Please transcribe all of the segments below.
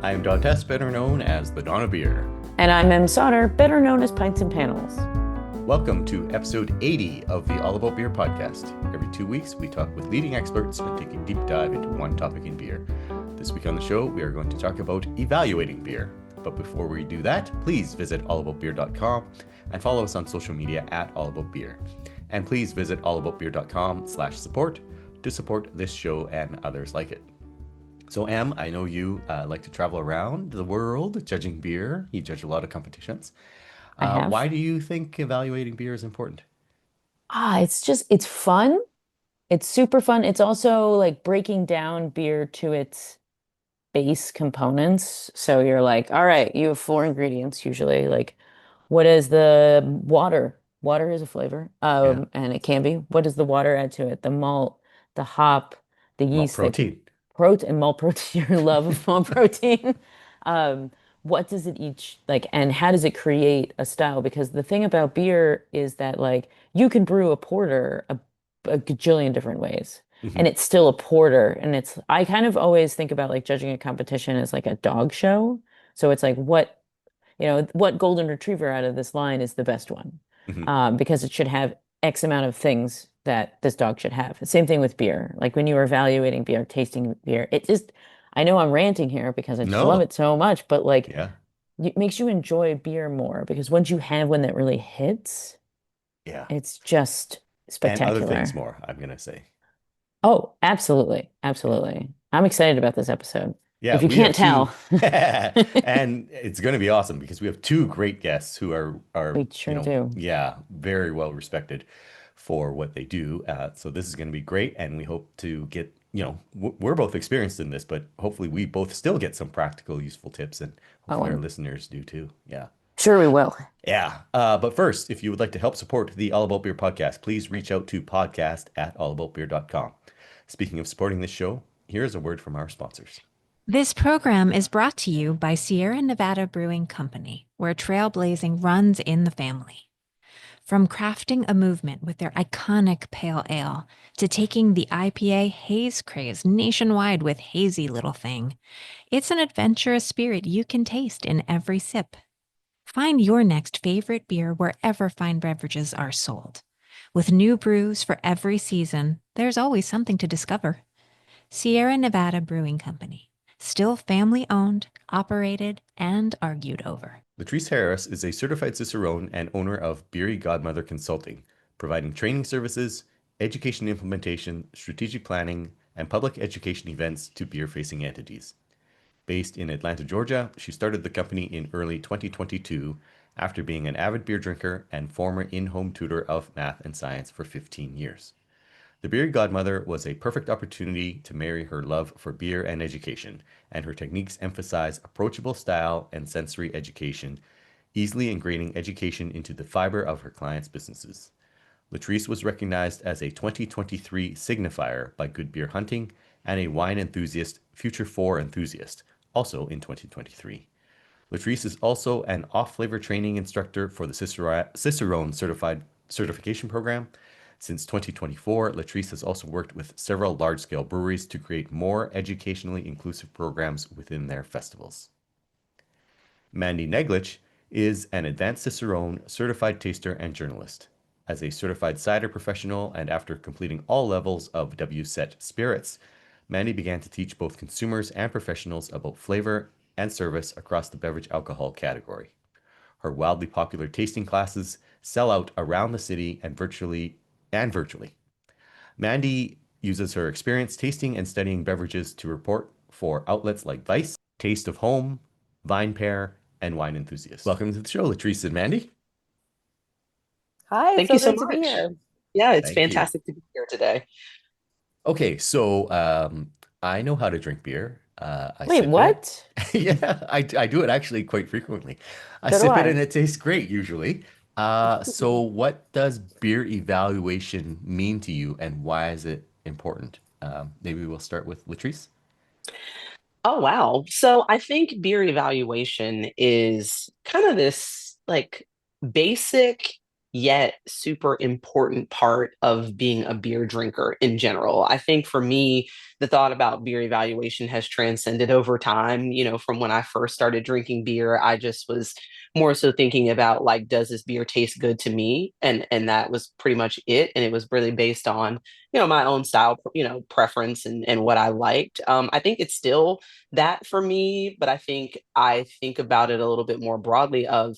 I am Dantes, better known as the Dawn of Beer. And I'm Em Sauter, better known as Pints and Panels. Welcome to episode 80 of the All About Beer podcast. Every 2 weeks, we talk with leading experts and take a deep dive into one topic in beer. This week on the show, we are going to talk about evaluating beer. But before we do that, please visit allaboutbeer.com and follow us on social media at allaboutbeer. And please visit allaboutbeer.com/support to support this show and others like it. So, Em, I know you like to travel around the world judging beer. You judge a lot of competitions. I have. Why do you think evaluating beer is important? It's fun. It's super fun. It's also like breaking down beer to its base components. So you're like, all right, you have four ingredients usually. Like, what is the water? Water is a flavor. Yeah, And it can be. What does the water add to it? The malt, the hop, the malt yeast, like protein. protein, malt protein, your love of malt protein. What does it each like, and how does it create a style? Because the thing about beer is that like you can brew a porter a gajillion different ways, and Hmm. it's still a porter. And it's I kind of always think about like judging a competition as like a dog show. So it's like what golden retriever out of this line is the best one, Hmm. because it should have X amount of things that this dog should have. Same thing with beer. Like when you are evaluating beer, tasting beer, I know I'm ranting here because I just love No. it so much, but like Yeah. it makes you enjoy beer more because once you have one that really hits, Yeah. it's just And other things spectacular. more, I'm going to say. Oh, absolutely. Yeah. Absolutely. I'm excited about this episode. Yeah, If you we have can't two, tell, and it's going to be awesome because we have two great guests who are we sure do. yeah, very well respected for what they do. So this is going to be great, and we hope to get, we're both experienced in this, but hopefully we both still get some practical, useful tips, and Oh, hopefully our I'm listeners do too. Yeah. sure we will. Yeah. But first, if you would like to help support the All About Beer podcast, please reach out to podcast@allaboutbeer.com. Speaking of supporting this show, here's a word from our sponsors. This program is brought to you by Sierra Nevada Brewing Company, where trailblazing runs in the family. From crafting a movement with their iconic pale ale to taking the IPA haze craze nationwide with Hazy Little Thing, it's an adventurous spirit you can taste in every sip. Find your next favorite beer wherever fine beverages are sold. With new brews for every season, there's always something to discover. Sierra Nevada Brewing Company. Still family owned, operated, and argued over. Latrice Harris is a certified Cicerone and owner of Beery Godmother Consulting, providing training services, education implementation, strategic planning, and public education events to beer-facing entities. Based in Atlanta, Georgia, she started the company in early 2022 after being an avid beer drinker and former in-home tutor of math and science for 15 years. The Beer Godmother was a perfect opportunity to marry her love for beer and education, and her techniques emphasize approachable style and sensory education, easily ingraining education into the fiber of her clients' businesses. Latrice was recognized as a 2023 signifier by Good Beer Hunting and a wine enthusiast Future 4 enthusiast, also in 2023. Latrice is also an off-flavor training instructor for the Cicerone certification program. Since 2024, Latrice has also worked with several large-scale breweries to create more educationally inclusive programs within their festivals. Mandy Neglich is an advanced Cicerone certified taster and journalist. As a certified cider professional and after completing all levels of WSET spirits, Mandy began to teach both consumers and professionals about flavor and service across the beverage alcohol category. Her wildly popular tasting classes sell out around the city and virtually. Mandy uses her experience tasting and studying beverages to report for outlets like Vice, Taste of Home, Vine Pair, and Wine Enthusiast. Welcome to the show, Latrice and Mandy. Hi, it's Thank so you so great to be much. here. Yeah, it's Thank you. fantastic to be here today. Okay, so I know how to drink beer. I Wait, sip it. what? Yeah, I do it actually quite frequently. I So do sip it and I. it tastes great usually. So what does beer evaluation mean to you and why is it important? Maybe we'll start with Latrice. Oh, wow. So I think beer evaluation is kind of this like basic yet super important part of being a beer drinker in general. I think for me, the thought about beer evaluation has transcended over time. From when I first started drinking beer, I just was more so thinking about like, does this beer taste good to me? And that was pretty much it. And it was really based on, my own style, preference and what I liked. I think it's still that for me, but I think about it a little bit more broadly of,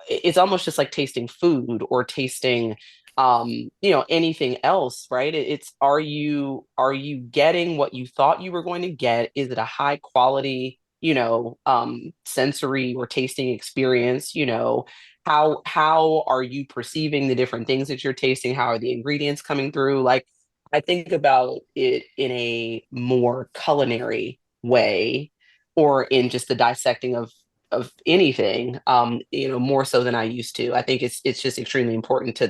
it's almost just like tasting food or tasting anything else, right? It's are you getting what you thought you were going to get? Is it a high quality, sensory or tasting experience? How are you perceiving the different things that you're tasting? How are the ingredients coming through? Like, I think about it in a more culinary way, or in just the dissecting of anything, more so than I used to. I think it's just extremely important to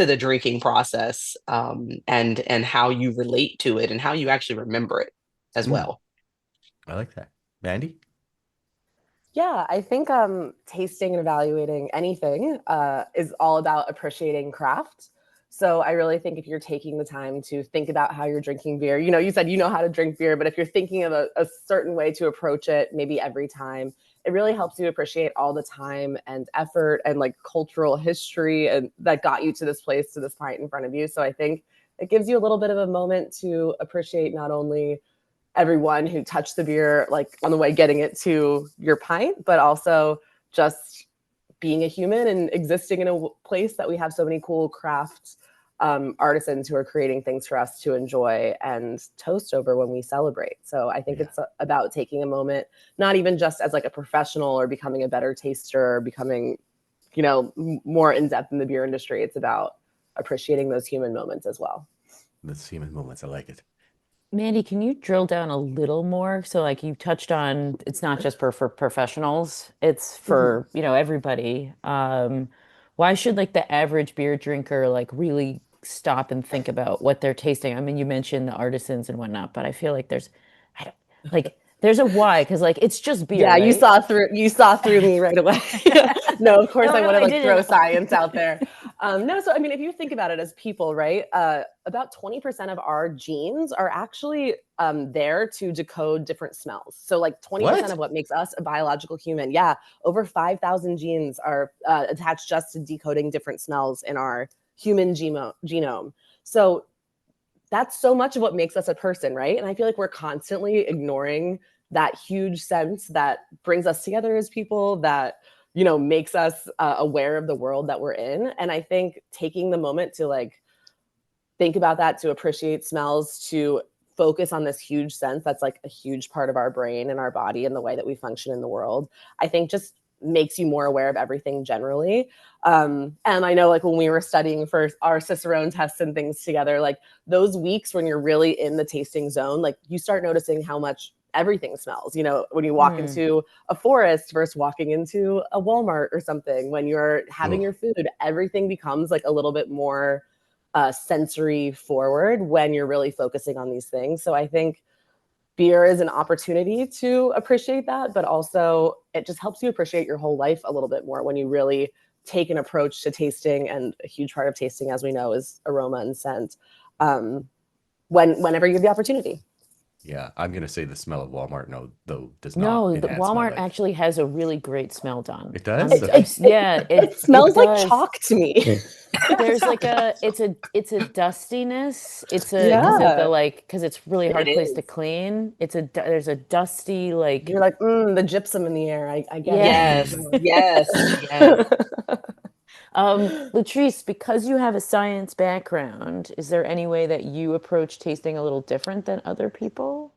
the drinking process, and how you relate to it and how you actually remember it as Mm, well. I like that. Mandy? Yeah, I think tasting and evaluating anything is all about appreciating craft. So I really think if you're taking the time to think about how you're drinking beer, you said you know how to drink beer, but if you're thinking of a certain way to approach it, maybe every time, it really helps you appreciate all the time and effort and like cultural history and that got you to this place, to this point in front of you. So I think it gives you a little bit of a moment to appreciate not only everyone who touched the beer like on the way getting it to your pint, but also just being a human and existing in a place that we have so many cool craft artisans who are creating things for us to enjoy and toast over when we celebrate. So I think Yeah. it's about taking a moment, not even just as like a professional or becoming a better taster or becoming, more in depth in the beer industry. It's about appreciating those human moments as well. The human moments. I like it. Mandy, can you drill down a little more? So, like you touched on, it's not just for professionals, it's Mhm. for, everybody. Why should like the average beer drinker like really stop and think about what they're tasting? I mean, you mentioned the artisans and whatnot, but I feel like I don't, like, there's a why, because like it's just beer, Yeah, you right? saw through me right away. No, of course No, I no, want to I like throw didn't. science out there. No, so I mean, if you think about it as people, right? About 20% of our genes are actually there to decode different smells. So like 20% What? of what makes us a biological human, yeah, over 5,000 genes are attached just to decoding different smells in our human genome. So that's so much of what makes us a person, right? And I feel like we're constantly ignoring that huge sense that brings us together as people, that makes us aware of the world that we're in. And I think taking the moment to like think about that, to appreciate smells, to focus on this huge sense that's like a huge part of our brain and our body and the way that we function in the world, I think just makes you more aware of everything generally. And I know like when we were studying for our Cicerone tests and things together, like those weeks when you're really in the tasting zone, like you start noticing how much everything smells. When you walk Hmm. into a forest versus walking into a Walmart or something, when you're having Oh, your food, everything becomes like a little bit more sensory forward when you're really focusing on these things. So I think beer is an opportunity to appreciate that, but also it just helps you appreciate your whole life a little bit more when you really take an approach to tasting. And a huge part of tasting, as we know, is aroma and scent. Whenever you have the opportunity. yeah. I'm gonna say the smell of Walmart, no, though, does not No, the enhance my Walmart life. actually has a really great smell done. It does? It, Okay. it, Yeah, it it smells like does. chalk to me. There's like it's a dustiness. It's a because of the Yeah. like because it's really It hard place to is. clean. There's a dusty like You're like, the gypsum in the air. I get it. yeah. For Yes, Mm. sure. yes, yes. Latrice, because you have a science background, is there any way that you approach tasting a little different than other people?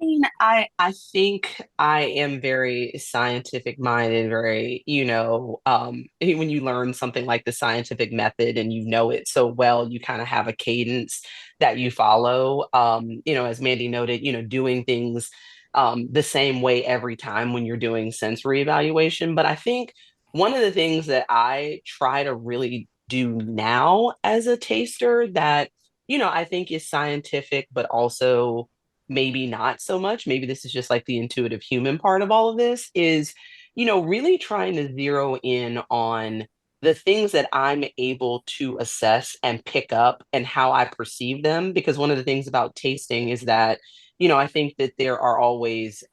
Mean, I think I am very scientific minded, very, when you learn something like the scientific method and you know it so well, you kind of have a cadence that you follow. As Mandy noted, doing things the same way every time when you're doing sensory evaluation. But I think one of the things that I try to really do now as a taster that, I think is scientific, but also maybe not so much. Maybe this is just like the intuitive human part of all of this is, really trying to zero in on the things that I'm able to assess and pick up and how I perceive them. Because one of the things about tasting is that, I think that there are always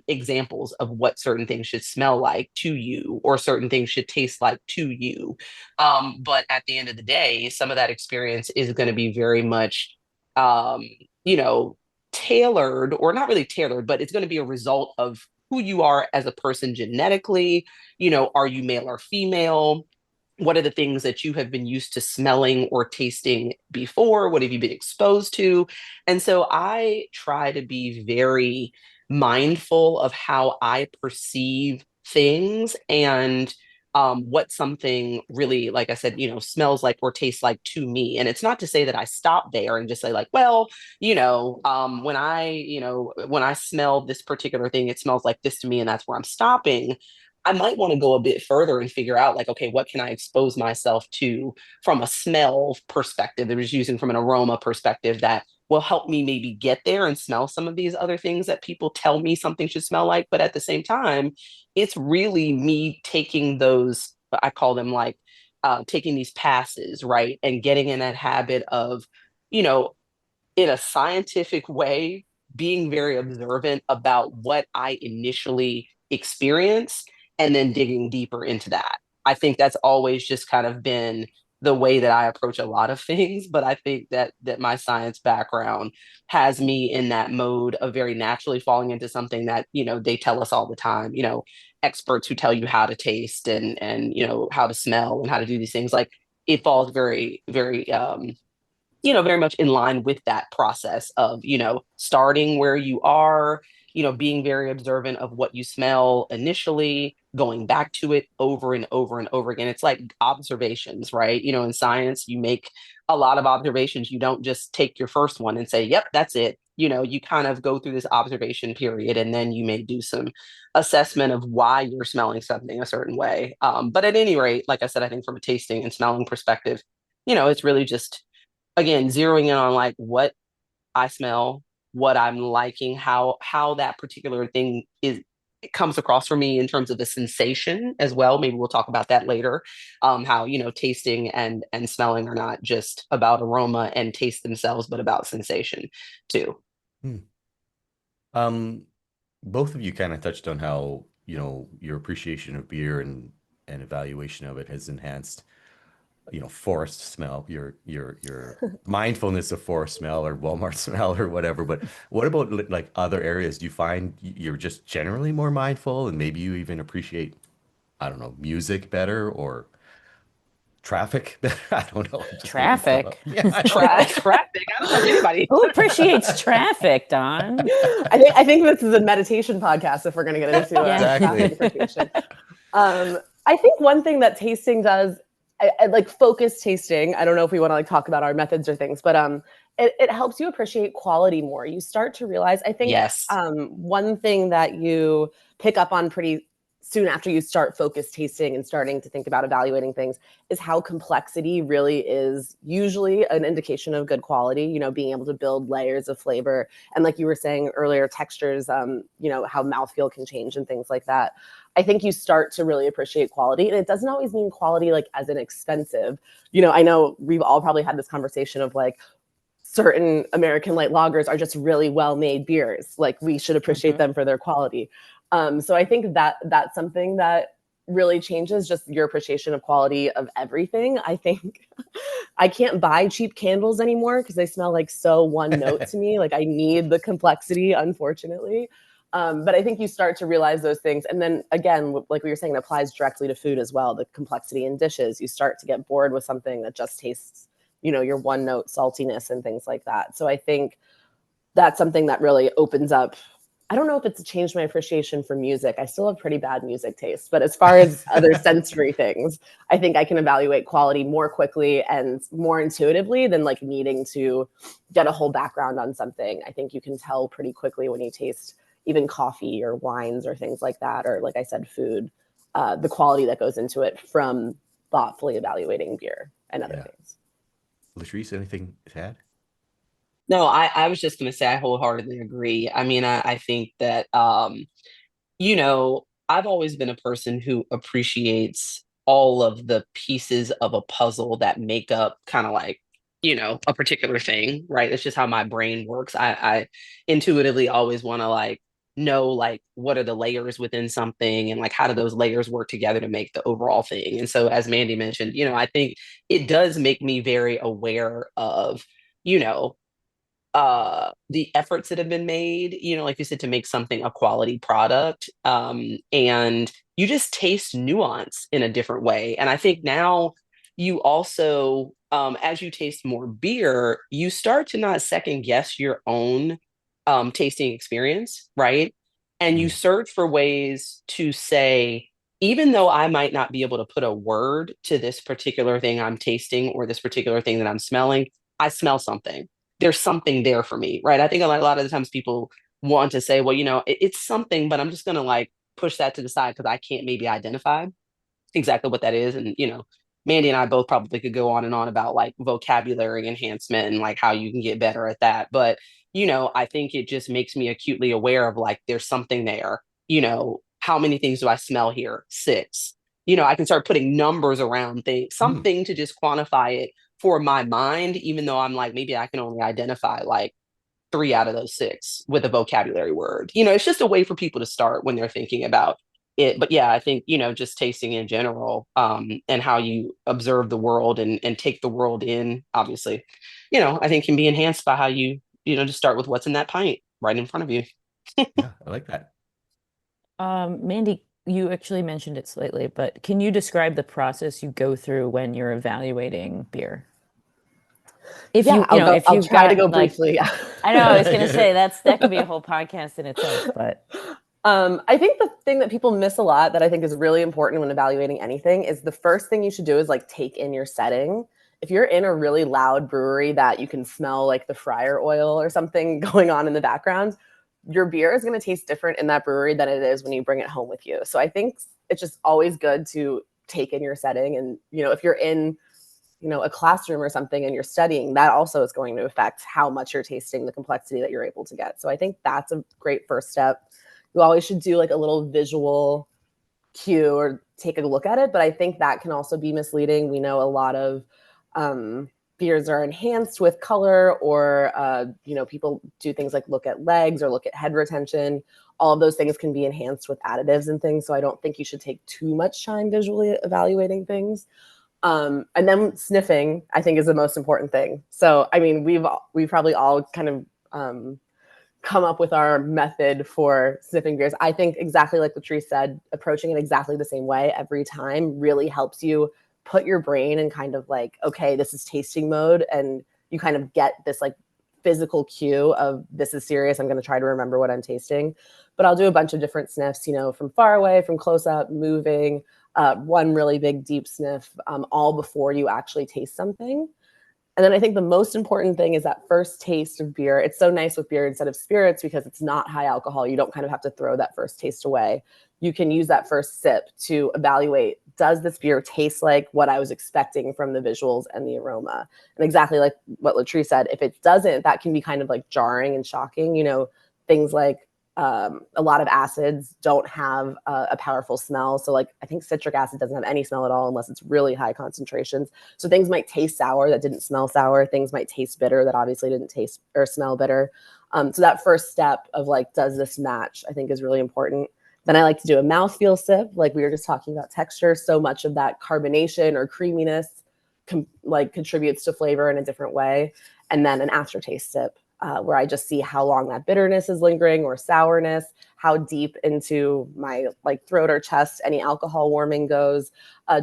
examples of what certain things should smell like to you or certain things should taste like to you. But at the end of the day, some of that experience is going to be very much, um, you know, tailored, or not really tailored, but it's going to be a result of who you are as a person genetically. Are you male or female? What are the things that you have been used to smelling or tasting before? What have you been exposed to? And so I try to be very mindful of how I perceive things and what something really, like I said, smells like or tastes like to me. And it's not to say that I stop there and just say like, well, when I smell this particular thing, it smells like this to me, and that's where I'm stopping. I might want to go a bit further and figure out like, okay, what can I expose myself to from a smell perspective? They're just using from an aroma perspective that will help me maybe get there and smell some of these other things that people tell me something should smell like. But at the same time, it's really me taking those, I call them like taking these passes, right? And getting in that habit of, you know, in a scientific way, being very observant about what I initially experience and then digging deeper into that. I think that's always just kind of been the way that I approach a lot of things, but I think that my science background has me in that mode of very naturally falling into something that, they tell us all the time, experts who tell you how to taste and how to smell and how to do these things. Like, it falls very, very very much in line with that process of, starting where you are, being very observant of what you smell initially, going back to it over and over and over again. It's like observations, right? In science, you make a lot of observations. You don't just take your first one and say, yep, that's it. You kind of go through this observation period, and then you may do some assessment of why you're smelling something a certain way. But at any rate, like I said, I think from a tasting and smelling perspective, it's really just, again, zeroing in on like what I smell, what I'm liking, how that particular thing is, it comes across for me in terms of the sensation as well. Maybe we'll talk about that later. How tasting and smelling are not just about aroma and taste themselves, but about sensation too. Hmm. Both of you kind of touched on how, your appreciation of beer and evaluation of it has enhanced, forest smell, your mindfulness of forest smell or Walmart smell or whatever. But what about like other areas? Do you find you're just generally more mindful and maybe you even appreciate, I don't know, music better or traffic better? I don't know. I just made stuff up. Traffic. Yeah, I don't know. Traffic. I don't know if anybody. Who appreciates traffic, Don? I think this is a meditation podcast if we're going to get into Yeah. Exactly. traffic appreciation. I think one thing that tasting does, I like focus tasting. I don't know if we want to like talk about our methods or things, but it helps you appreciate quality more. You start to realize, I think, Yes. one thing that you pick up on pretty soon after you start focus tasting and starting to think about evaluating things is how complexity really is usually an indication of good quality, being able to build layers of flavor. And like you were saying earlier, textures, how mouthfeel can change and things like that. I think you start to really appreciate quality. And it doesn't always mean quality like as an expensive. I know we've all probably had this conversation of like, certain American light lagers are just really well-made beers. Like, we should appreciate them for their quality. So I think that that's something that really changes just your appreciation of quality of everything. I think I can't buy cheap candles anymore because they smell like so one note to me. Like, I need the complexity, unfortunately. But I think you start to realize those things. And then again, like we were saying, it applies directly to food as well. The complexity in dishes, you start to get bored with something that just tastes, your one note saltiness and things like that. So I think that's something that really opens up. I don't know if it's changed my appreciation for music. I still have pretty bad music taste, but as far as other sensory things, I think I can evaluate quality more quickly and more intuitively than like needing to get a whole background on something. I think you can tell pretty quickly when you taste even coffee or wines or things like that, or like I said, food, the quality that goes into it from thoughtfully evaluating beer and other things. Latrice, anything to add? No, I was just going to say I wholeheartedly agree. I mean, I think that, I've always been a person who appreciates all of the pieces of a puzzle that make up kind of like, a particular thing, right? It's just how my brain works. I intuitively always want to like know like what are the layers within something and like how do those layers work together to make the overall thing. And so as Mandy mentioned, I think it does make me very aware of, you know, the efforts that have been made, like you said, to make something a quality product. And you just taste nuance in a different way. And I think now you also, as you taste more beer, you start to not second guess your own tasting experience, right? And you Mm. search for ways to say, even though I might not be able to put a word to this particular thing I'm tasting or this particular thing that I'm smelling, I smell something. There's something there for me, right? I think a lot of the times people want to say, well, it's something, but I'm just going to like push that to the side because I can't maybe identify exactly what that is. And, Mandy and I both probably could go on and on about like vocabulary enhancement and like how you can get better at that. But, I think it just makes me acutely aware of like, there's something there. How many things do I smell here? 6. I can start putting numbers around things, Mm. something to just quantify it for my mind, even though I'm like, maybe I can only identify like 3 out of those 6 with a vocabulary word. It's just a way for people to start when they're thinking about it. But yeah, I think, just tasting in general, and how you observe the world and take the world in, obviously, I think can be enhanced by how just start with what's in that pint right in front of you. Yeah, I like that. Mandy, you actually mentioned it slightly, but can you describe the process you go through when you're evaluating beer? If Yeah, you, you know, if I'll you've try to got go like, briefly. Yeah. I know I was gonna say that could be a whole podcast in itself, but I think the thing that people miss a lot that I think is really important when evaluating anything is the first thing you should do is like take in your setting. If you're in a really loud brewery that you can smell like the fryer oil or something going on in the background, your beer is going to taste different in that brewery than it is when you bring it home with you. So I think it's just always good to take in your setting. And, if you're in, a classroom or something and you're studying, that also is going to affect how much you're tasting, the complexity that you're able to get. So I think that's a great first step. You always should do like a little visual cue or take a look at it, but I think that can also be misleading. We know a lot of beers are enhanced with color, or people do things like look at legs or look at head retention. All of those things can be enhanced with additives and things. So I don't think you should take too much time visually evaluating things. And then sniffing, I think, is the most important thing. So I mean, we've probably all kind of come up with our method for sniffing beers. I think exactly like Latrice said, approaching it exactly the same way every time really helps you put your brain in kind of like, okay, this is tasting mode. And you kind of get this like physical cue of this is serious. I'm going to try to remember what I'm tasting. But I'll do a bunch of different sniffs, from far away, from close up, moving, one really big deep sniff, all before you actually taste something. And then I think the most important thing is that first taste of beer. It's so nice with beer instead of spirits because it's not high alcohol. You don't kind of have to throw that first taste away. You can use that first sip to evaluate, does this beer taste like what I was expecting from the visuals and the aroma? And exactly like what Latrice said, if it doesn't, that can be kind of like jarring and shocking. Things like a lot of acids don't have a powerful smell. So like I think citric acid doesn't have any smell at all unless it's really high concentrations. So things might taste sour that didn't smell sour. Things might taste bitter that obviously didn't taste or smell bitter. So that first step of like, does this match, I think is really important. Then I like to do a mouthfeel sip. Like we were just talking about texture. So much of that carbonation or creaminess contributes to flavor in a different way. And then an aftertaste sip. Where I just see how long that bitterness is lingering or sourness, how deep into my like throat or chest any alcohol warming goes,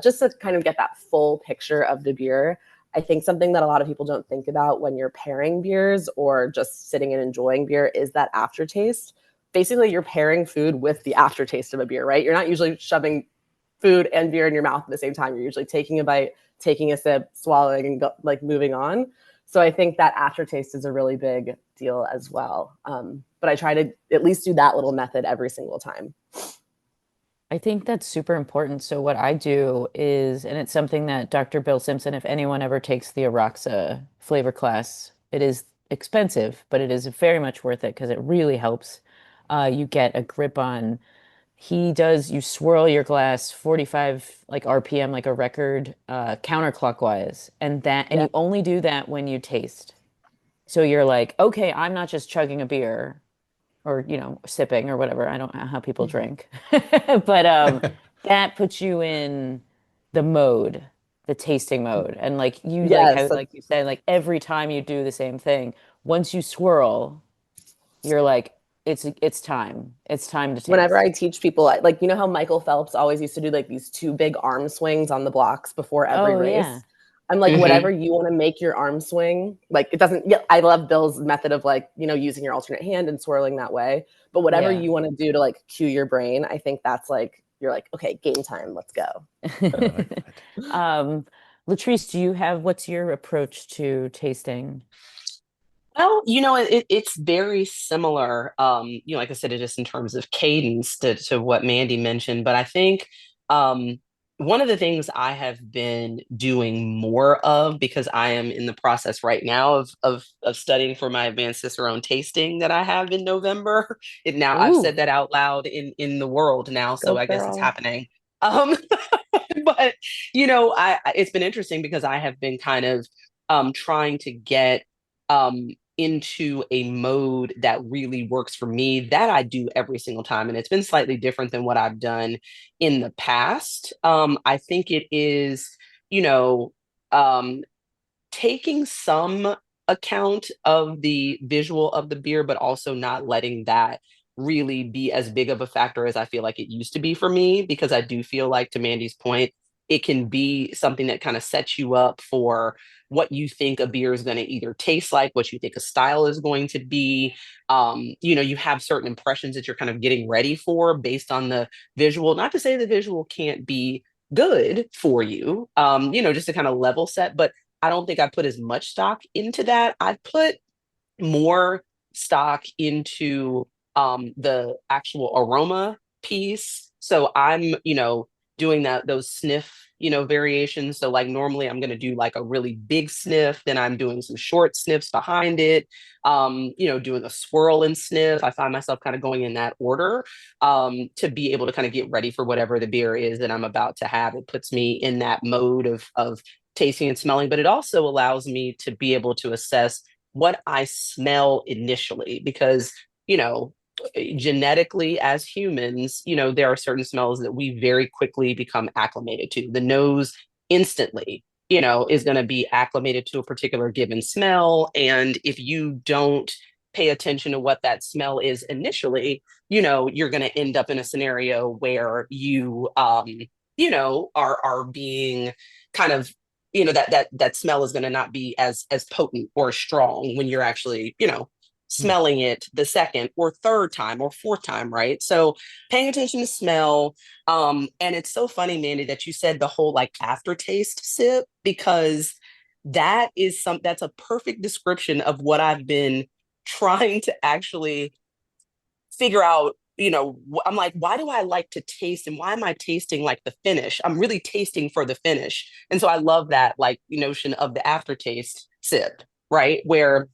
just to kind of get that full picture of the beer. I think something that a lot of people don't think about when you're pairing beers or just sitting and enjoying beer is that aftertaste. Basically, you're pairing food with the aftertaste of a beer, right? You're not usually shoving food and beer in your mouth at the same time. You're usually taking a bite, taking a sip, swallowing, and moving on. So I think that aftertaste is a really big deal as well. But I try to at least do that little method every single time. I think that's super important. So what I do is, and it's something that Dr. Bill Simpson, if anyone ever takes the Aroxa flavor class, it is expensive, but it is very much worth it because it really helps you get a grip on you swirl your glass 45 like RPM, like a record, counterclockwise. And Yeah. you only do that when you taste. So you're like, okay, I'm not just chugging a beer or, sipping or whatever. I don't know how people drink. But that puts you in the mode, the tasting mode. And like you like Yes. how like you said, like every time you do the same thing, once you swirl, you're like, it's time. It's time to Whenever taste. I teach people, like, you know how Michael Phelps always used to do like these two big arm swings on the blocks before every Oh yeah. race? I'm like, Hmm. whatever you want to make your arm swing, like it doesn't, yeah, I love Bill's method of like, using your alternate hand and swirling that way. But whatever Yeah. you want to do to like cue your brain, I think that's like, you're like, okay, game time, let's go. I like that. Um, Latrice, what's your approach to tasting? Well, it's very similar. Like I said, it is in terms of cadence to what Mandy mentioned, but I think one of the things I have been doing more of because I am in the process right now of studying for my advanced Cicerone tasting that I have in November. Now I've Ooh, said that out loud in the world now, Go so I guess it's girl. happening. Um, but it's been interesting because I have been kind of trying to get into a mode that really works for me that I do every single time. And it's been slightly different than what I've done in the past. I think it is, you know, um, taking some account of the visual of the beer, but also not letting that really be as big of a factor as I feel like it used to be for me, because I do feel like, to Mandy's point, it can be something that kind of sets you up for what you think a beer is going to either taste like, what you think a style is going to be. You have certain impressions that you're kind of getting ready for based on the visual. Not to say the visual can't be good for you, just to kind of level set, but I don't think I put as much stock into that. I put more stock into the actual aroma piece. So I'm, doing those sniff, variations. So like normally I'm going to do like a really big sniff, then I'm doing some short sniffs behind it. Doing a swirl and sniff. I find myself kind of going in that order to be able to kind of get ready for whatever the beer is that I'm about to have. It puts me in that mode of tasting and smelling, but it also allows me to be able to assess what I smell initially, because, genetically as humans, there are certain smells that we very quickly become acclimated to. The nose instantly, is going to be acclimated to a particular given smell. And if you don't pay attention to what that smell is initially, you're going to end up in a scenario where you, are being kind of that smell is going to not be as potent or strong when you're actually smelling it the second or third time or fourth time, right? So paying attention to smell. And it's so funny, Mandy, that you said the whole like aftertaste sip, because that's a perfect description of what I've been trying to actually figure out. I'm like, why do I like to taste, and why am I tasting like the finish? I'm really tasting for the finish. And so I love that like notion of the aftertaste sip, right? Where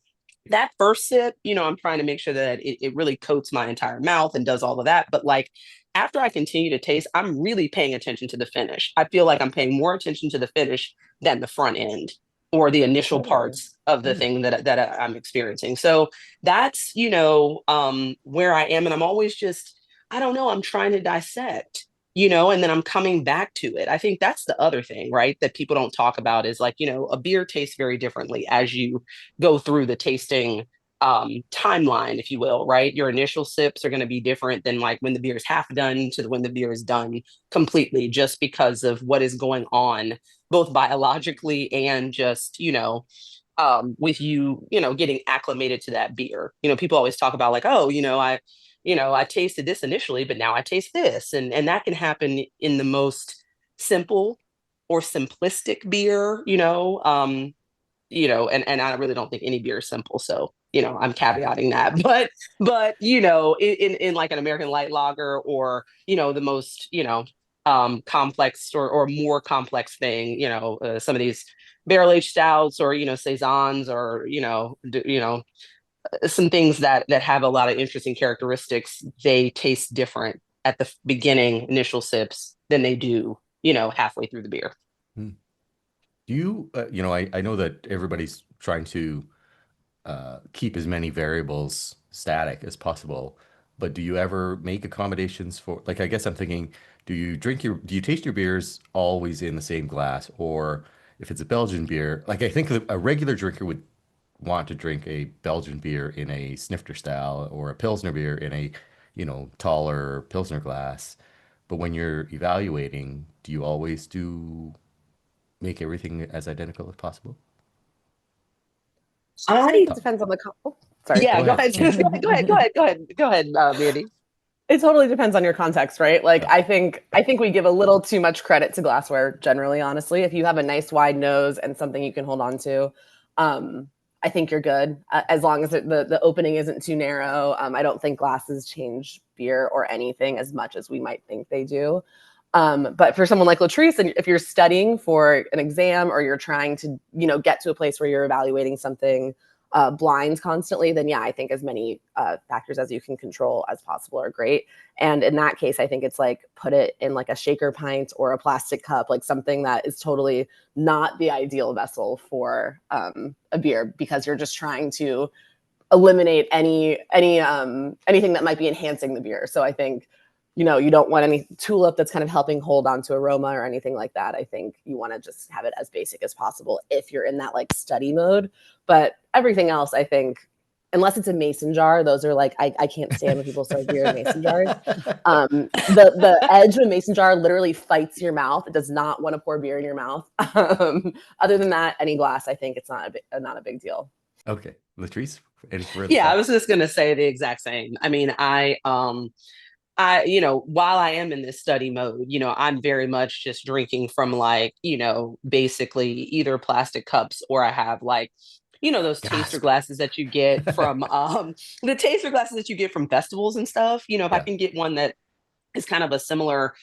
that first sip, I'm trying to make sure that it really coats my entire mouth and does all of that. But like after I continue to taste, I'm really paying attention to the finish. I feel like I'm paying more attention to the finish than the front end or the initial Totally. parts of the thing that I'm experiencing. So that's, where I am. And I'm always just, I don't know, I'm trying to dissect, and then I'm coming back to it. I think that's the other thing, right? That people don't talk about is like, a beer tastes very differently as you go through the tasting timeline, if you will, right? Your initial sips are going to be different than like when the beer is half done to when the beer is done completely, just because of what is going on, both biologically and just, with you, getting acclimated to that beer. People always talk about like, oh, I tasted this initially, but now I taste this. And that can happen in the most simple or simplistic beer, and I really don't think any beer is simple. So, I'm caveating that. But in like an American light lager, or, the most, complex or more complex thing, some of these barrel aged stouts, or, saisons, or, some things that have a lot of interesting characteristics, they taste different at the beginning, initial sips, than they do, halfway through the beer. Hmm. Do you, I know that everybody's trying to keep as many variables static as possible, but do you ever make accommodations for, like, I guess I'm thinking, do you taste your beers always in the same glass? Or if it's a Belgian beer, like I think a regular drinker would want to drink a Belgian beer in a snifter style or a Pilsner beer in a, taller Pilsner glass. But when you're evaluating, do you always do make everything as identical as possible? I think it Top. depends on the sorry. Yeah, Go go ahead. ahead. Go ahead, Mandy. It totally depends on your context, right? Like Yeah. I think we give a little too much credit to glassware generally, honestly. If you have a nice wide nose and something you can hold on to, I think you're good as long as the opening isn't too narrow. I don't think glasses change beer or anything as much as we might think they do. But for someone like Latrice, and if you're studying for an exam or you're trying to, get to a place where you're evaluating something blind constantly, then yeah, I think as many factors as you can control as possible are great. And in that case, I think it's like put it in like a shaker pint or a plastic cup, like something that is totally not the ideal vessel for a beer, because you're just trying to eliminate anything that might be enhancing the beer. So I think, you don't want any tulip that's kind of helping hold onto aroma or anything like that. I think you want to just have it as basic as possible if you're in that like study mode. But everything else, I think, unless it's a mason jar, those are like I can't stand when people serve beer in mason jars. The edge of a mason jar literally fights your mouth. It does not want to pour beer in your mouth. Other than that, any glass, I think it's not a big deal. Okay. Latrice, any further Yeah, I thoughts? was just gonna say the exact same. I mean, while I am in this study mode, I'm very much just drinking from like, basically either plastic cups, or I have like, those taster Gasp. glasses that you get from the taster glasses that you get from festivals and stuff. If I Yeah. can get one that is kind of a similar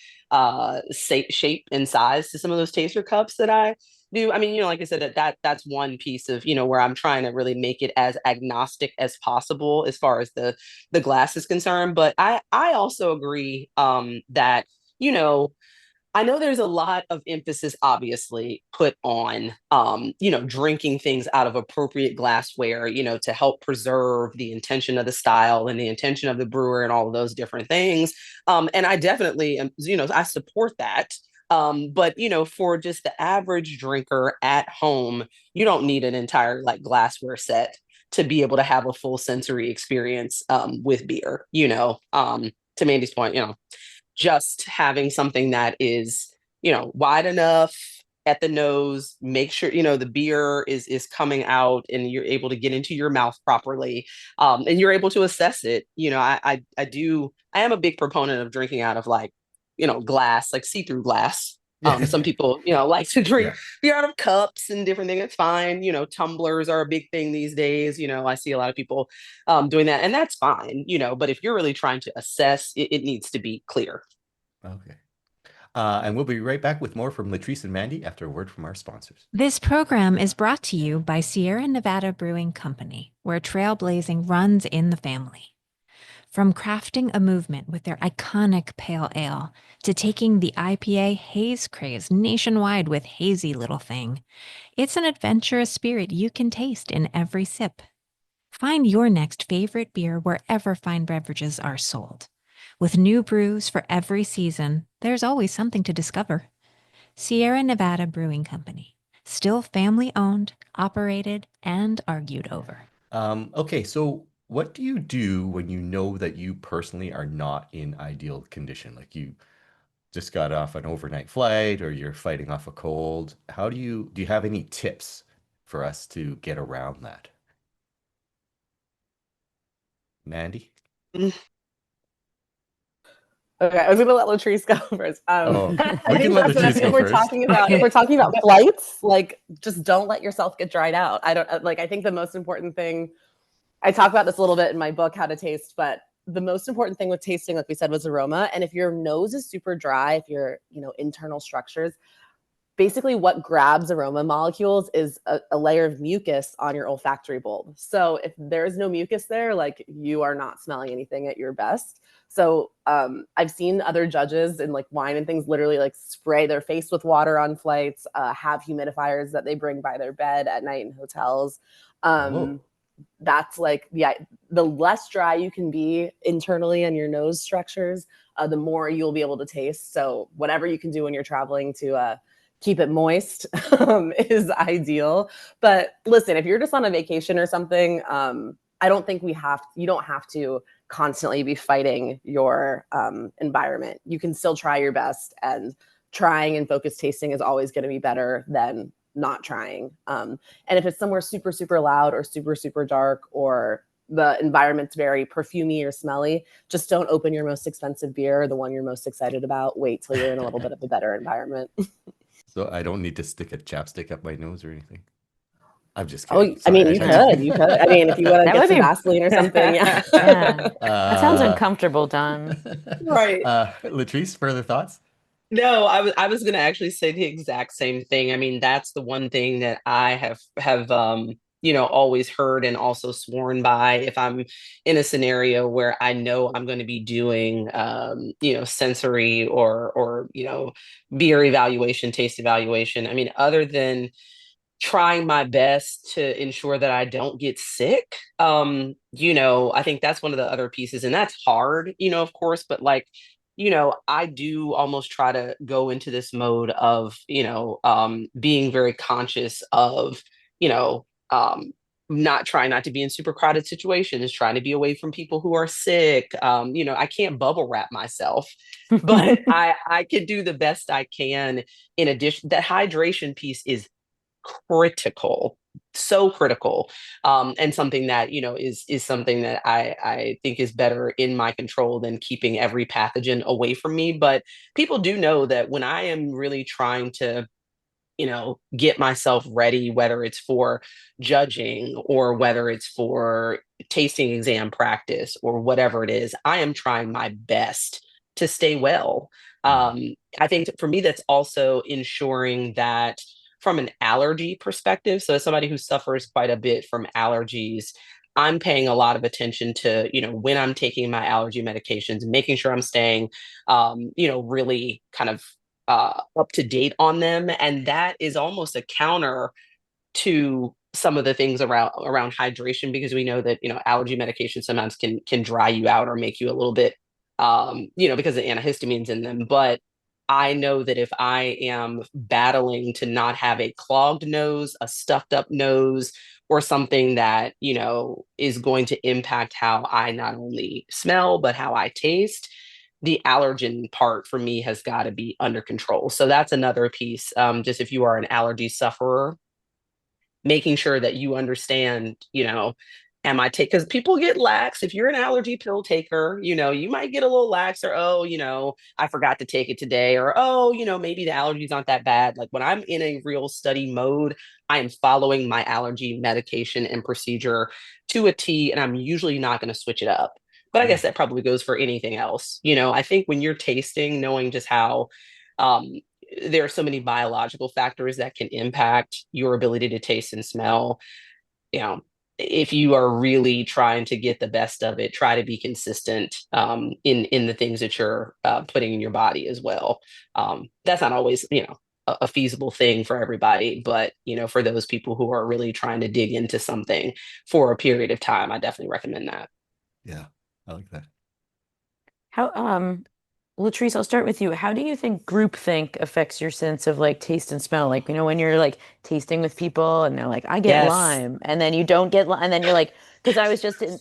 shape and size to some of those taster cups that I do. I mean, like I said, that's one piece of, where I'm trying to really make it as agnostic as possible as far as the glass is concerned. But I also agree that, you know, I know there's a lot of emphasis, obviously, put on, drinking things out of appropriate glassware, to help preserve the intention of the style and the intention of the brewer and all of those different things. And I definitely, I support that. But for just the average drinker at home, you don't need an entire like glassware set to be able to have a full sensory experience with beer. To Mandy's point, just having something that is, wide enough at the nose, make sure, the beer is coming out and you're able to get into your mouth properly. And you're able to assess it. I am a big proponent of drinking out of like, glass, like see-through glass. Yeah. Some people, like to drink Yeah. beer out of cups and different things. It's fine. Tumblers are a big thing these days. I see a lot of people doing that, and that's fine. But if you're really trying to assess, it needs to be clear. Okay. And we'll be right back with more from Latrice and Mandy after a word from our sponsors. This program is brought to you by Sierra Nevada Brewing Company, where trailblazing runs in the family. From crafting a movement with their iconic pale ale to taking the IPA haze craze nationwide with Hazy Little Thing, it's an adventurous spirit you can taste in every sip. Find your next favorite beer wherever fine beverages are sold. With new brews for every season, there's always something to discover. Sierra Nevada Brewing Company, still family owned, operated, and argued over. Okay, so what do you do when you know that you personally are not in ideal condition? Like you just got off an overnight flight or you're fighting off a cold. Do you have any tips for us to get around that? Mandy? Okay, I was gonna let Latrice go first. Oh, I we can think let that's Latrice if go we're first. talking about flights, like just don't let yourself get dried out. I don't like. I think the most important thing, I talk about this a little bit in my book, How to Taste, but the most important thing with tasting, like we said, was aroma. And if your nose is super dry, if your internal structures, basically what grabs aroma molecules is a layer of mucus on your olfactory bulb. So if there's no mucus there, like you are not smelling anything at your best. So I've seen other judges in like wine and things literally like spray their face with water on flights, have humidifiers that they bring by their bed at night in hotels. That's like, yeah, the less dry you can be internally in your nose structures, the more you'll be able to taste. So whatever you can do when you're traveling to keep it moist is ideal. But listen, if you're just on a vacation or something, I don't think you don't have to constantly be fighting your environment. You can still try your best, and trying and focused tasting is always going to be better than not trying. And if it's somewhere super, super loud or super, super dark, or the environment's very perfumey or smelly, just don't open your most expensive beer, the one you're most excited about. Wait till you're in a little bit of a better environment. So I don't need to stick a chapstick up my nose or anything. I'm just Oh, kidding. I Sorry, mean, you could. I mean, if you want to That get would some be Vaseline or something, yeah. yeah. That sounds uncomfortable, Don. Right. Latrice, further thoughts? No, I was gonna actually say the exact same thing. I mean, that's the one thing that I have always heard and also sworn by if I'm in a scenario where I know I'm going to be doing sensory or beer evaluation, taste evaluation. I mean, other than trying my best to ensure that I don't get sick. I think that's one of the other pieces, and that's hard, of course, but like, I do almost try to go into this mode of, being very conscious of, you know, not trying not to be in super crowded situations, trying to be away from people who are sick. I can't bubble wrap myself, but I can do the best I can. In addition, that hydration piece is critical, so critical, and something that is something that I think is better in my control than keeping every pathogen away from me. But people do know that when I am really trying to get myself ready, whether it's for judging or whether it's for tasting exam practice or whatever it is, I am trying my best to stay well. I think for me, that's also ensuring that from an allergy perspective. So, as somebody who suffers quite a bit from allergies, I'm paying a lot of attention to, when I'm taking my allergy medications, making sure I'm staying, really kind of up to date on them. And that is almost a counter to some of the things around hydration, because we know that allergy medication sometimes can dry you out or make you a little bit because of antihistamines in them. But I know that if I am battling to not have a clogged nose, a stuffed up nose, or something that is going to impact how I not only smell but how I taste, the allergen part for me has got to be under control. So that's another piece. Just if you are an allergy sufferer, making sure that you understand, am I take, because people get lax. If you're an allergy pill taker, you might get a little lax, or, oh, I forgot to take it today, or, oh, maybe the allergies aren't that bad. Like when I'm in a real study mode, I am following my allergy medication and procedure to a T, and I'm usually not going to switch it up. But I guess that probably goes for anything else. I think when you're tasting, knowing just how um, there are so many biological factors that can impact your ability to taste and smell. If you are really trying to get the best of it, try to be consistent in the things that you're putting in your body as well. That's not always a feasible thing for everybody, but for those people who are really trying to dig into something for a period of time, I definitely recommend that. Yeah, I like that. How Latrice, I'll start with you. How do you think groupthink affects your sense of like taste and smell? Like, when you're like tasting with people and they're like, I get Yes. lime, and then you don't get lime, and then you're like, because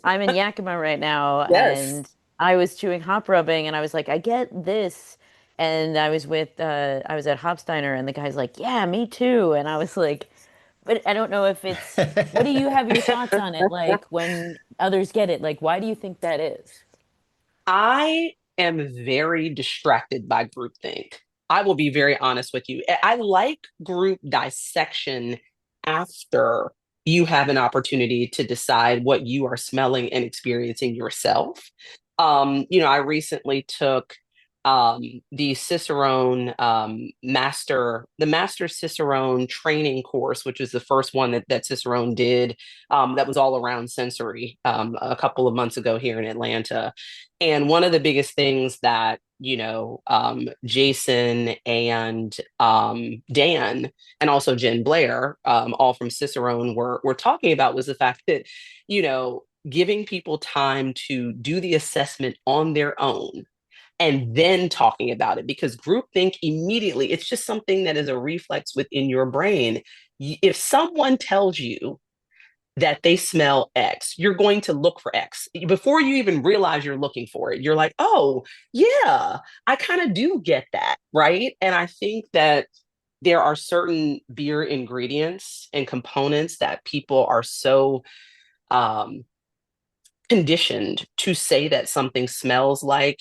I'm in Yakima right now, Yes. and I was chewing hop rubbing, and I was like, I get this. And I was at Hopsteiner, and the guy's like, yeah, me too. And I was like, but I don't know if what do you have your thoughts on it? Like when others get it, like, why do you think that is? I am very distracted by groupthink. I will be very honest with you. I like group dissection after you have an opportunity to decide what you are smelling and experiencing yourself. I recently took the Cicerone the Master Cicerone training course, which is the first one that Cicerone did, that was all around sensory, a couple of months ago here in Atlanta. And one of the biggest things that, Jason and Dan and also Jen Blair, all from Cicerone, were talking about was the fact that, giving people time to do the assessment on their own and then talking about it, because groupthink immediately, it's just something that is a reflex within your brain. If someone tells you that they smell X, you're going to look for X before you even realize you're looking for it. You're like, oh yeah, I kind of do get that, right? And I think that there are certain beer ingredients and components that people are so um, conditioned to say that something smells like,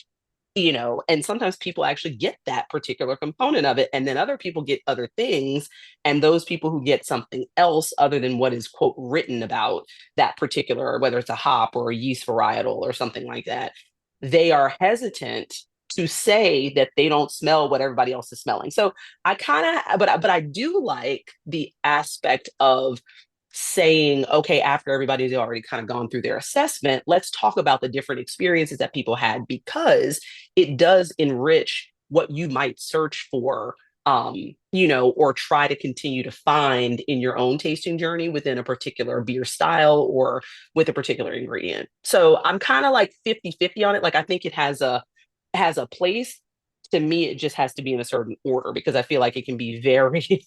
and sometimes people actually get that particular component of it, and then other people get other things, and those people who get something else other than what is quote written about that particular, whether it's a hop or a yeast varietal or something like that, they are hesitant to say that they don't smell what everybody else is smelling. So I kind of, but I do like the aspect of saying, okay, after everybody's already kind of gone through their assessment, let's talk about the different experiences that people had, because it does enrich what you might search for, or try to continue to find in your own tasting journey within a particular beer style or with a particular ingredient. So I'm kind of like 50-50 on it. Like, I think it has a place. To me, it just has to be in a certain order, because I feel like it can be very,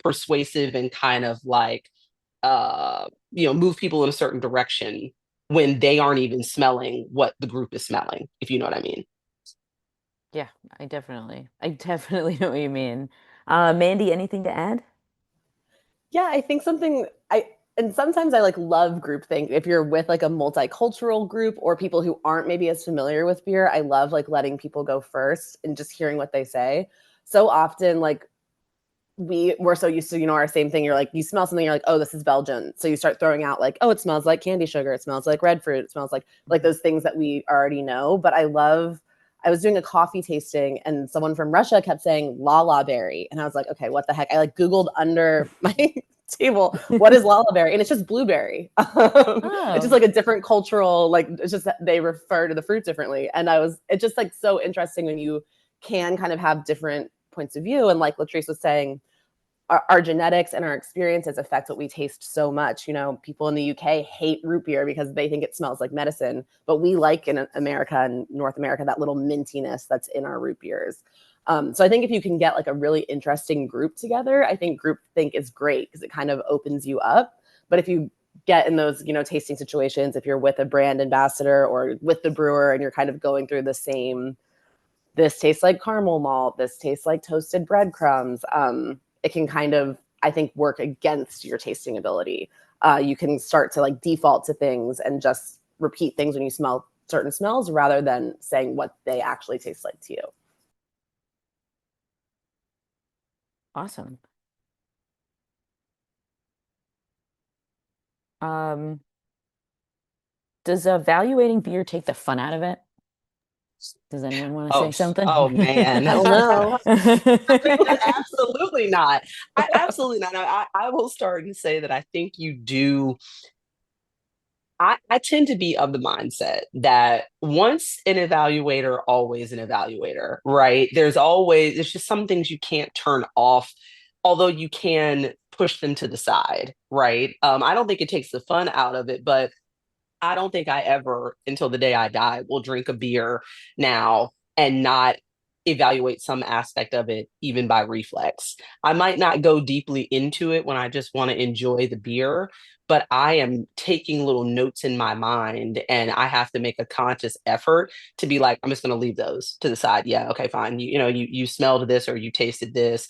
persuasive and kind of like, move people in a certain direction when they aren't even smelling what the group is smelling, if you know what I mean. Yeah, I definitely know what you mean. Mandy, anything to add? Yeah, I think and sometimes I like love groupthink. If you're with like a multicultural group or people who aren't maybe as familiar with beer, I love like letting people go first and just hearing what they say. So often, like we're so used to, our same thing. You're like, you smell something, you're like, oh, this is Belgian. So you start throwing out like, oh, it smells like candy sugar. It smells like red fruit. It smells like those things that we already know. But I was doing a coffee tasting and someone from Russia kept saying Lala berry. And I was like, okay, what the heck? I like Googled under my table, what is Lala berry? And it's just blueberry. It's just like a different cultural, like, it's just that they refer to the fruit differently. And it's just like so interesting when you can kind of have different points of view. And like Latrice was saying, our genetics and our experiences affect what we taste so much. People in the UK hate root beer because they think it smells like medicine, but we like in America and North America that little mintiness that's in our root beers. So I think if you can get like a really interesting group together, I think groupthink is great because it kind of opens you up. But if you get in those, tasting situations, if you're with a brand ambassador or with the brewer and you're kind of going through the same, this tastes like caramel malt, this tastes like toasted breadcrumbs, it can kind of, I think, work against your tasting ability. You can start to like default to things and just repeat things when you smell certain smells rather than saying what they actually taste like to you. Awesome. Um, does evaluating beer take the fun out of it? Does anyone want to say something? Oh man. I don't know. Absolutely not. Absolutely not. I will start and say that I think you do. I tend to be of the mindset that once an evaluator, always an evaluator, right? There's just some things you can't turn off, although you can push them to the side, right? I don't think it takes the fun out of it, but I don't think I ever, until the day I die, will drink a beer now and not evaluate some aspect of it, even by reflex. I might not go deeply into it when I just want to enjoy the beer, but I am taking little notes in my mind and I have to make a conscious effort to be like, I'm just going to leave those to the side. Yeah, okay, fine. You smelled this or you tasted this.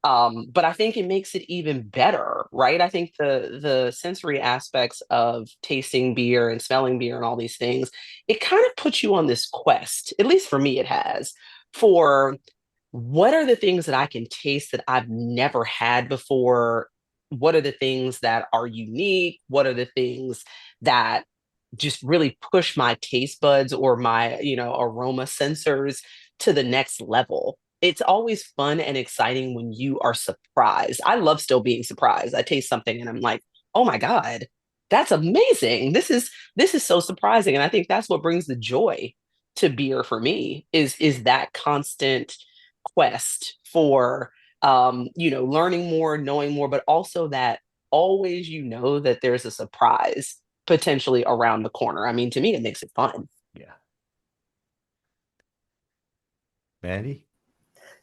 But I think it makes it even better, right? I think the sensory aspects of tasting beer and smelling beer and all these things, it kind of puts you on this quest, at least for me, it has, for what are the things that I can taste that I've never had before? What are the things that are unique? What are the things that just really push my taste buds or my, aroma sensors to the next level. It's always fun and exciting when you are surprised. I love still being surprised. I taste something and I'm like, oh my God, that's amazing. This is so surprising. And I think that's what brings the joy to beer for me is that constant quest for learning more, knowing more, but also that always that there's a surprise potentially around the corner. I mean, to me, it makes it fun. Yeah. Mandy?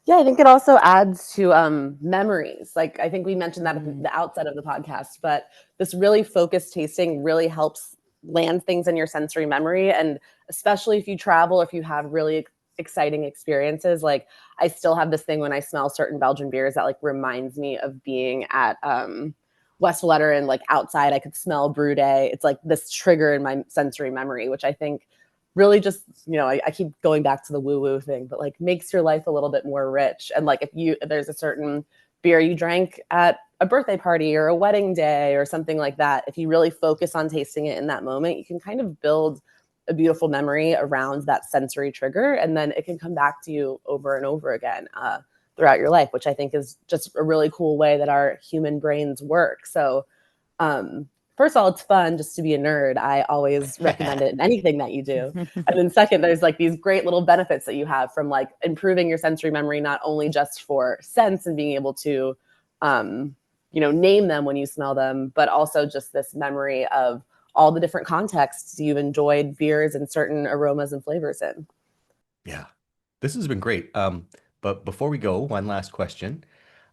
Yeah, I think it also adds to memories. Like I think we mentioned that at the outset of the podcast, but this really focused tasting really helps land things in your sensory memory. And especially if you travel, if you have really exciting experiences, like I still have this thing when I smell certain Belgian beers that like reminds me of being at West Valletta and like outside, I could smell brew day. It's like this trigger in my sensory memory, which I think really just, I keep going back to the woo woo thing, but like makes your life a little bit more rich. And like if there's a certain beer you drank at a birthday party or a wedding day or something like that, if you really focus on tasting it in that moment, you can kind of build a beautiful memory around that sensory trigger. And then it can come back to you over and over again throughout your life, which I think is just a really cool way that our human brains work. So, first of all, it's fun just to be a nerd. I always recommend it in anything that you do. And then second, there's like these great little benefits that you have from like improving your sensory memory, not only just for scents and being able to, name them when you smell them, but also just this memory of all the different contexts you've enjoyed beers and certain aromas and flavors in. Yeah, this has been great. But before we go, one last question.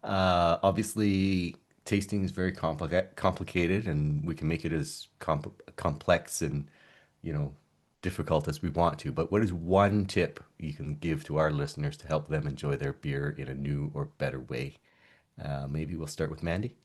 Obviously, tasting is very complicated, and we can make it as complex and, you know, difficult as we want to. But what is one tip you can give to our listeners to help them enjoy their beer in a new or better way? Maybe we'll start with Mandy.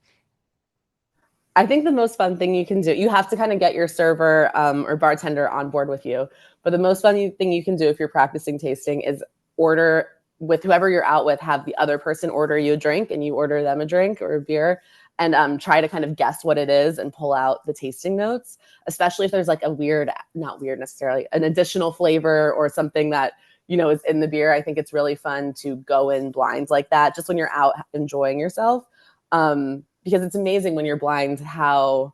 I think the most fun thing you can do, you have to kind of get your server or bartender on board with you. But the most fun thing you can do if you're practicing tasting is order with whoever you're out with, have the other person order you a drink and you order them a drink or a beer, and try to kind of guess what it is and pull out the tasting notes, especially if there's like a weird, not weird necessarily, an additional flavor or something that, is in the beer. I think it's really fun to go in blinds like that, just when you're out enjoying yourself. Because it's amazing when you're blind how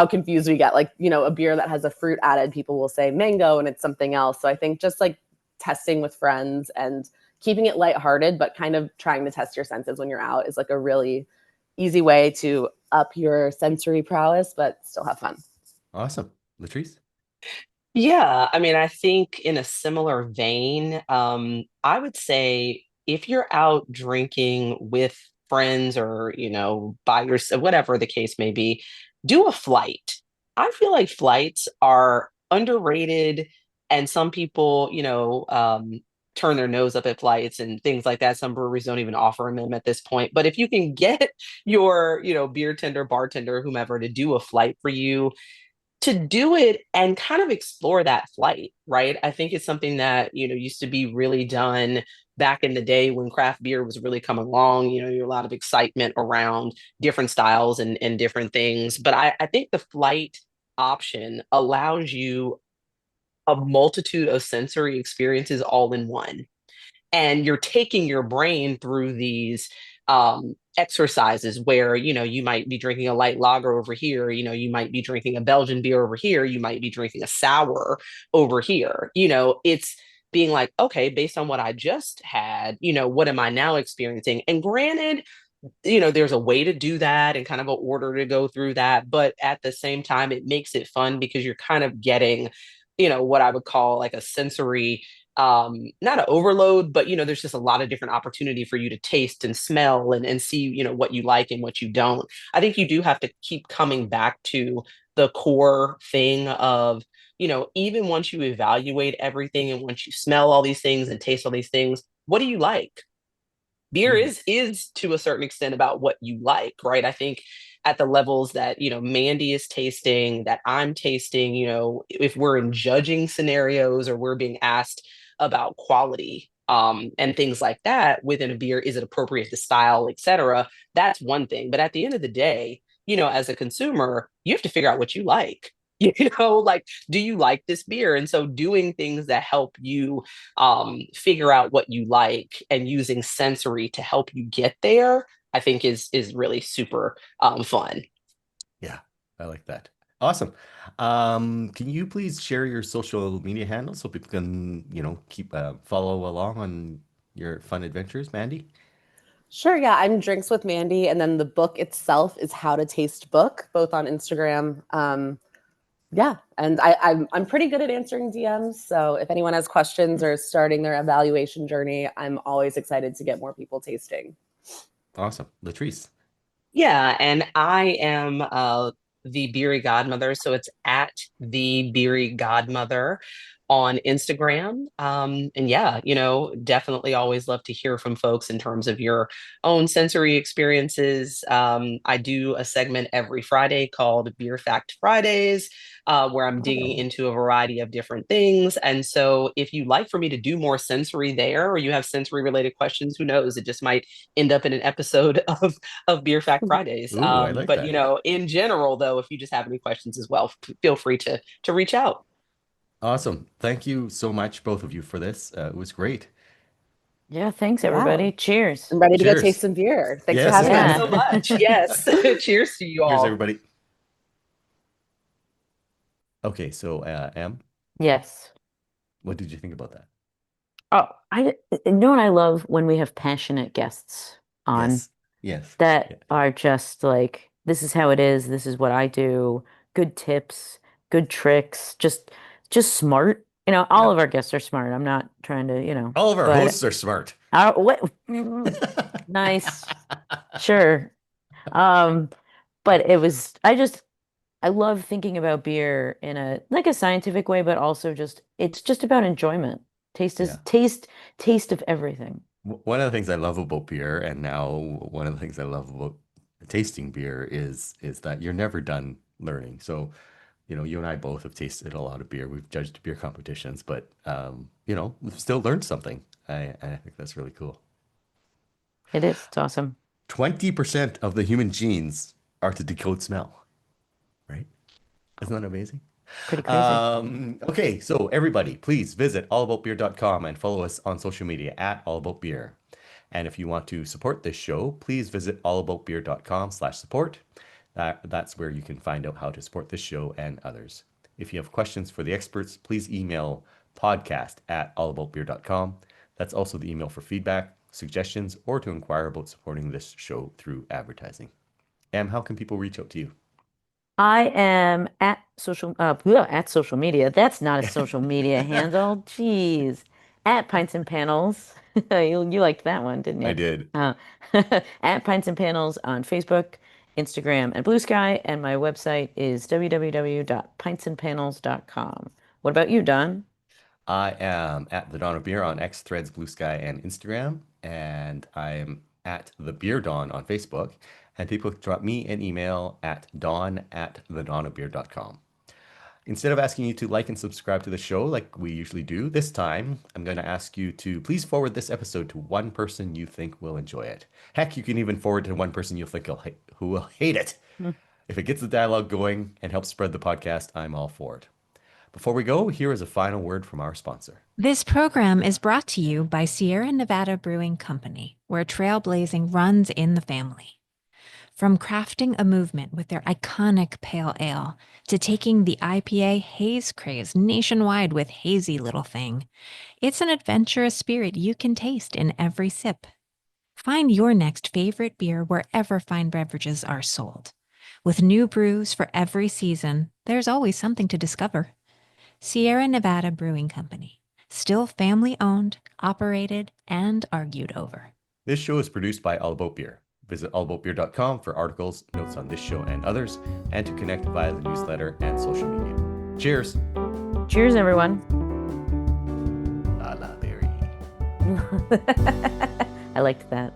confused we get. Like, a beer that has a fruit added, people will say mango and it's something else. So I think just like testing with friends and keeping it lighthearted, but kind of trying to test your senses when you're out is like a really easy way to up your sensory prowess, but still have fun. Awesome. Latrice? Yeah, I mean, I think in a similar vein, I would say if you're out drinking with friends or, by yourself, whatever the case may be, do a flight. I feel like flights are underrated, and some people, turn their nose up at flights and things like that. Some breweries don't even offer them at this point. But if you can get your, beer tender, bartender, whomever to do a flight for you, to do it and kind of explore that flight, right? I think it's something that, used to be really done back in the day when craft beer was really coming along. A lot of excitement around different styles and different things. But I think the flight option allows you a multitude of sensory experiences all in one, and you're taking your brain through these exercises where you might be drinking a light lager over here, you might be drinking a Belgian beer over here, you might be drinking a sour over here. It's being like, okay, based on what I just had, what am I now experiencing? And granted, there's a way to do that and kind of an order to go through that, but at the same time it makes it fun because you're kind of getting what I would call like a sensory, not an overload, but there's just a lot of different opportunity for you to taste and smell and see what you like and what you don't. I think you do have to keep coming back to the core thing of even once you evaluate everything and once you smell all these things and taste all these things, what do you like? Beer Mm. is to a certain extent about what you like, right? I think at the levels that Mandy is tasting, that I'm tasting, if we're in judging scenarios or we're being asked about quality, and things like that within a beer, is it appropriate to style, etc., that's one thing. But at the end of the day, as a consumer, you have to figure out what you like. You know, like, do you like this beer? And so doing things that help you figure out what you like and using sensory to help you get there, I think is really super fun. Yeah, I like that. Awesome. Can you please share your social media handles so people can, keep follow along on your fun adventures, Mandy? Sure, yeah, I'm Drinks with Mandy, and then the book itself is How to Taste Book, both on Instagram. Yeah, and I'm pretty good at answering DMs, so if anyone has questions or is starting their evaluation journey, I'm always excited to get more people tasting. Awesome. Latrice. Yeah, and I am the Beery Godmother, so it's at the Beery Godmother on Instagram. And yeah, definitely always love to hear from folks in terms of your own sensory experiences. I do a segment every Friday called Beer Fact Fridays, where I'm digging into a variety of different things. And so if you'd like for me to do more sensory there, or you have sensory related questions, who knows? It just might end up in an episode of Beer Fact Fridays. Ooh, I like But that. in general, though, if you just have any questions as well, feel free to reach out. Awesome. Thank you so much, both of you, for this. It was great. Yeah, thanks Yeah, everybody. Cheers. I'm ready to go taste Cheers. some beer. Thanks for Yes. having Thanks us. Yeah. so much. Yes. Cheers to you Cheers, all. everybody. Okay, so Em, Yes. what did you think about that? Oh, you know what I love when we have passionate guests on Yes. Yes. that Yeah. are just like, this is how it is, this is what I do, good tips, good tricks, just smart. All Yeah. of our guests are smart. I'm not trying to, All of our but hosts are smart. what nice. Sure. Um, but I love thinking about beer in a scientific way, but also it's just about enjoyment. Taste is Yeah. taste of everything. One of the things I love about beer, and now one of the things I love about tasting beer is that you're never done learning. So, you and I both have tasted a lot of beer. We've judged beer competitions, but we've still learned something. I think that's really cool. It is. It's awesome. 20% of the human genes are to decode smell, right? Isn't that amazing? Pretty crazy. Okay, so everybody, please visit allaboutbeer.com and follow us on social media at allaboutbeer. And if you want to support this show, please visit allaboutbeer.com/support. That's where you can find out how to support this show and others. If you have questions for the experts, please email podcast@allaboutbeer.com. That's also the email for feedback, suggestions, or to inquire about supporting this show through advertising. How can people reach out to you? I am at social media. That's not a social media handle. Jeez. At Pints and Panels. You liked that one, didn't I you? did. Uh, at Pints and Panels on Facebook, Instagram, and Blue Sky. And my website is www.pintsandpanels.com. What about you, Don? I am at the Dawn of Beer on X, Threads, Blue Sky, and Instagram, and I am at the Beer Dawn on Facebook. And people can drop me an email at dawn@thedawnofbeer.com. Instead of asking you to like and subscribe to the show like we usually do, this time I'm going to ask you to please forward this episode to one person you think will enjoy it. Heck, you can even forward to one person you think who will hate it. Hmm. If it gets the dialogue going and helps spread the podcast, I'm all for it. Before we go, here is a final word from our sponsor. This program is brought to you by Sierra Nevada Brewing Company, where trailblazing runs in the family. From crafting a movement with their iconic pale ale to taking the IPA haze craze nationwide with Hazy Little Thing, it's an adventurous spirit you can taste in every sip. Find your next favorite beer wherever fine beverages are sold. With new brews for every season, there's always something to discover. Sierra Nevada Brewing Company, still family owned, operated, and argued over. This show is produced by All About Beer. Visit allaboutbeer.com for articles, notes on this show and others, and to connect via the newsletter and social media. Cheers! Cheers, everyone. A la berry. I liked that.